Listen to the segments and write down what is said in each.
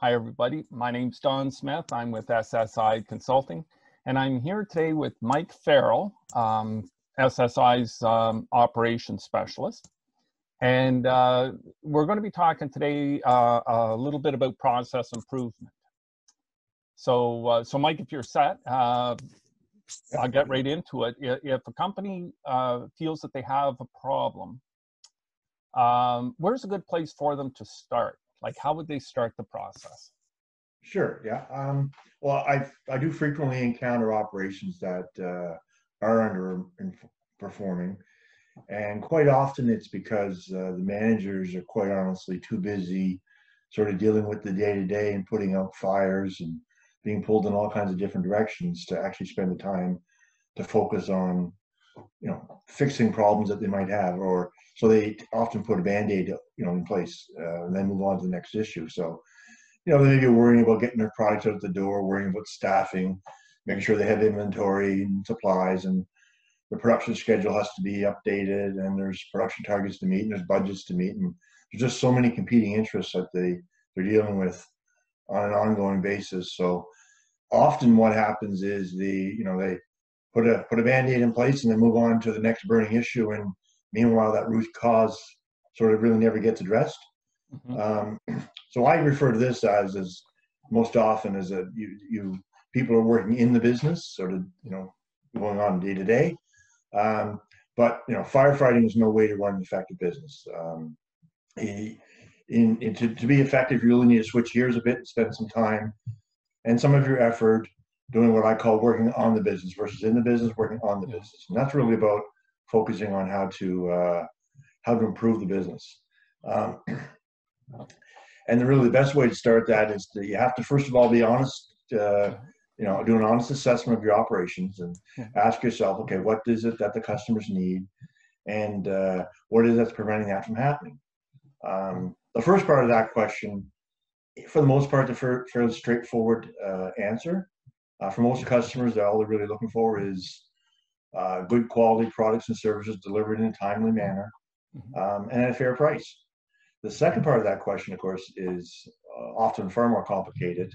Hi, everybody. My name's Don Smith. I'm with SSI Consulting, and I'm here today with Mike Farrell, SSI's operations specialist. And we're going to be talking today a little bit about process improvement. So Mike, if you're set, I'll get right into it. If a company feels that they have a problem, where's a good place for them to start? Like, how would they start the process? Sure. Yeah. Well, I do frequently encounter operations that are underperforming, and quite often it's because the managers are quite honestly too busy, sort of dealing with the day-to-day and putting out fires and being pulled in all kinds of different directions to actually spend the time to focus on, fixing problems that they might have, or so they often put a band-aid, in place and then move on to the next issue. So, they may be worrying about getting their products out the door, worrying about staffing, making sure they have inventory and supplies, and the production schedule has to be updated, and there's production targets to meet, and there's budgets to meet, and there's just so many competing interests that they're dealing with on an ongoing basis. So often what happens is they put a band-aid in place and then move on to the next burning issue, and meanwhile that root cause sort of really never gets addressed. So I refer to this as most often as people are working in the business, sort of going on day to day. But firefighting is no way to run an effective business. To be effective, you really need to switch gears a bit and spend some time and some of your effort doing what I call working on the business versus in the business, working on the business. And that's really about focusing on how to improve the business. And really the best way to start that is that you have to first of all be honest, do an honest assessment of your operations and ask yourself, okay, what is it that the customers need, and what is it that's preventing that from happening? The first part of that question, for the most part, the fairly straightforward answer. For most customers, all they're really looking for is good quality products and services delivered in a timely manner and at a fair price. The second part of that question, of course, is often far more complicated.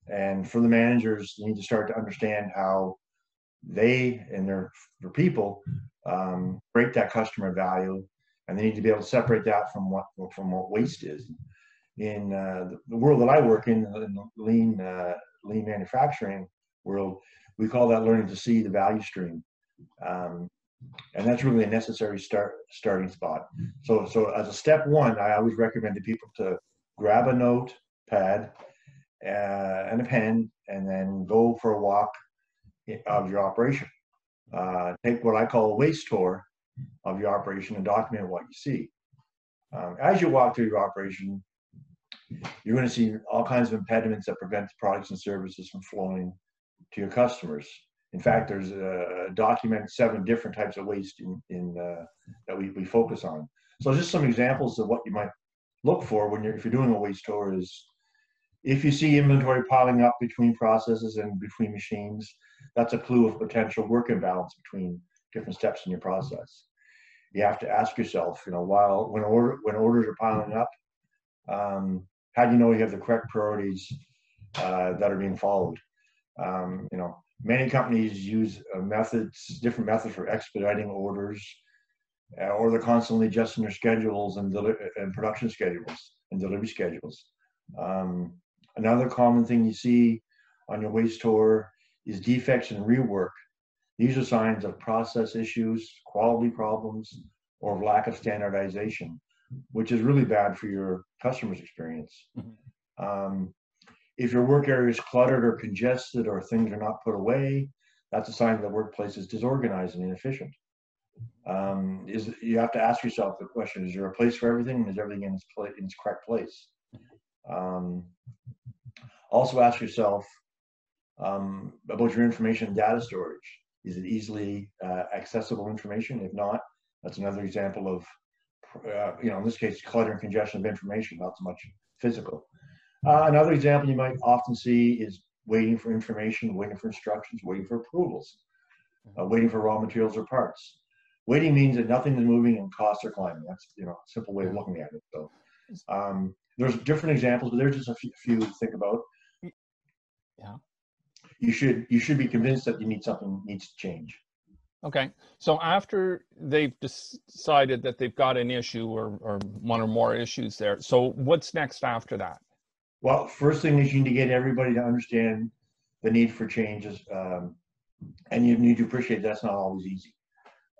And for the managers, you need to start to understand how they and their people break that customer value, and they need to be able to separate that from what waste is. In the world that I work in the lean manufacturing world, we call that learning to see the value stream. And that's really a necessary starting spot. So as a step one, I always recommend to people to grab a notepad and a pen, and then go for a walk of your operation. Take what I call a waste tour of your operation and document what you see. As you walk through your operation, you're going to see all kinds of impediments that prevent the products and services from flowing to your customers. In fact, there's documented 7 different types of waste that we focus on. So just some examples of what you might look for if you're doing a waste tour is, if you see inventory piling up between processes and between machines, that's a clue of potential work imbalance between different steps in your process. You have to ask yourself, when orders are piling up, how do you know you have the correct priorities that are being followed? Many companies use different methods for expediting orders, or they're constantly adjusting their schedules and production schedules and delivery schedules. Another common thing you see on your waste tour is defects and rework. These are signs of process issues, quality problems, or lack of standardization, which is really bad for your customer's experience. If your work area is cluttered or congested, or things are not put away, that's a sign that the workplace is disorganized and inefficient. You have to ask yourself the question: is there a place for everything? Is everything in its correct place? Also ask yourself about your information and data storage. Is it easily accessible information? If not, that's another example of, in this case, clutter and congestion of information, not so much physical. Another example you might often see is waiting for information, waiting for instructions, waiting for approvals, waiting for raw materials or parts. Waiting means that nothing is moving and costs are climbing. That's a simple way of looking at it. So there's different examples, but there's just a few to think about. Yeah. You should be convinced that you need something needs to change. Okay. So after they've decided that they've got an issue or one or more issues there, so what's next after that? Well, first thing is you need to get everybody to understand the need for changes, and you need to appreciate that's not always easy.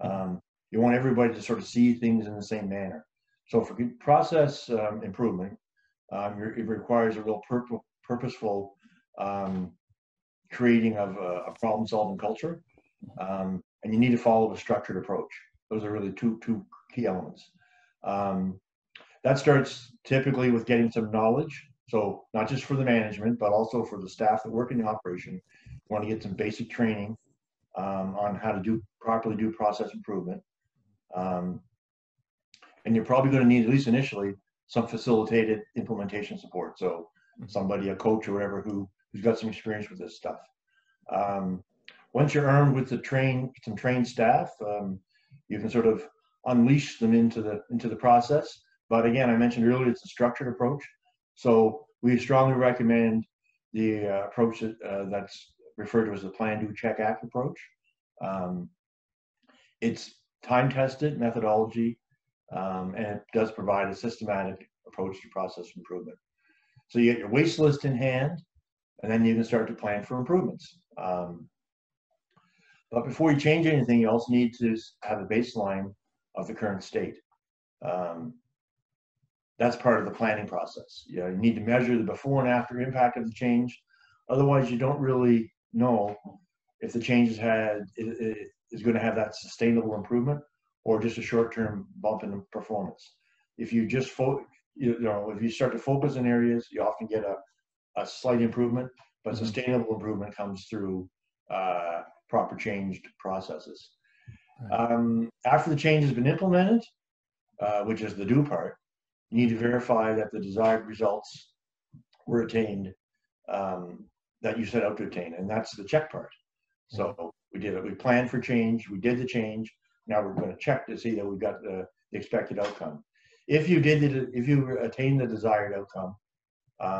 You want everybody to sort of see things in the same manner. So for process improvement, it requires a real purposeful creating of a problem-solving culture, and you need to follow a structured approach. Those are really two key elements. That starts typically with getting some knowledge. So not just for the management, but also for the staff that work in the operation. You want to get some basic training on how to properly do process improvement. And you're probably going to need, at least initially, some facilitated implementation support. So somebody, a coach or whatever, who's got some experience with this stuff. Once you're armed with some trained staff, you can sort of unleash them into the process. But again, I mentioned earlier, it's a structured approach. So we strongly recommend the approach that's referred to as the Plan, Do, Check, Act approach. It's time-tested methodology, and it does provide a systematic approach to process improvement. So you get your waste list in hand, and then you can start to plan for improvements. But before you change anything, you also need to have a baseline of the current state. That's part of the planning process. You need to measure the before and after impact of the change. Otherwise, you don't really know if the change is going to have that sustainable improvement or just a short-term bump in performance. If you just if you start to focus in areas, you often get a slight improvement, but sustainable improvement comes through proper changed processes. Right. After the change has been implemented, which is the do part, you need to verify that the desired results were attained that you set out to attain, and that's the check part. So we did it. We planned for change. We did the change. Now we're going to check to see that we got the expected outcome. If you attained the desired outcome,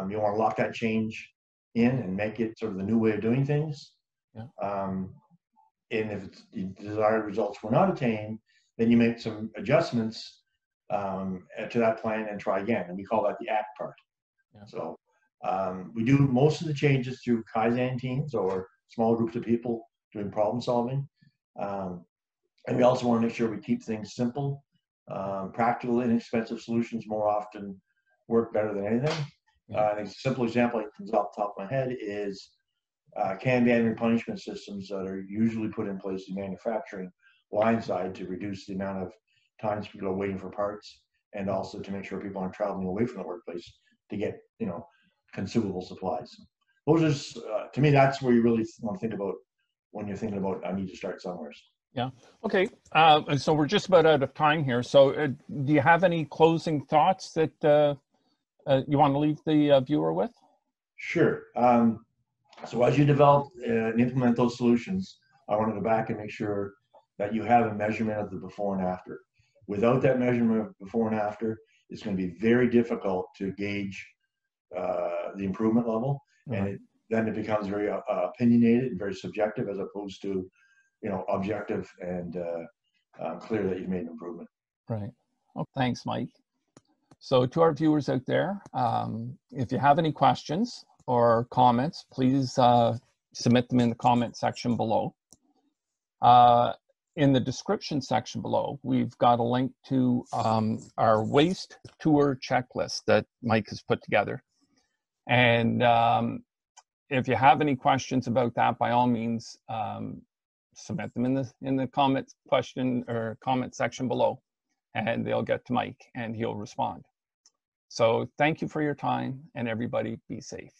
you want to lock that change in and make it sort of the new way of doing things. Yeah. And if the desired results were not attained, then you make some adjustments to that plan and try again. And we call that the act part. Yeah. So we do most of the changes through Kaizen teams or small groups of people doing problem solving. And we also want to make sure we keep things simple. Practical, inexpensive solutions more often work better than anything. I think a simple example that comes off the top of my head is Kanban replenishment systems that are usually put in place in manufacturing line side to reduce the amount of times people are waiting for parts, and also to make sure people aren't traveling away from the workplace to get consumable supplies. Those are to me, that's where you really want to think about when you're thinking about I need to start somewhere. Yeah. Okay. So we're just about out of time here. So do you have any closing thoughts that you want to leave the viewer with? Sure. So as you develop and implement those solutions, I want to go back and make sure that you have a measurement of the before and after. Without that measurement of before and after, it's going to be very difficult to gauge the improvement level, and then it becomes very opinionated and very subjective, as opposed to objective and clear that you've made an improvement. Right. Well, thanks, Mike. So to our viewers out there, if you have any questions or comments, please submit them in the comment section below. In the description section below, we've got a link to our waste tour checklist that Mike has put together. And if you have any questions about that, by all means, submit them in the comment section below, and they'll get to Mike and he'll respond. So thank you for your time, and everybody be safe.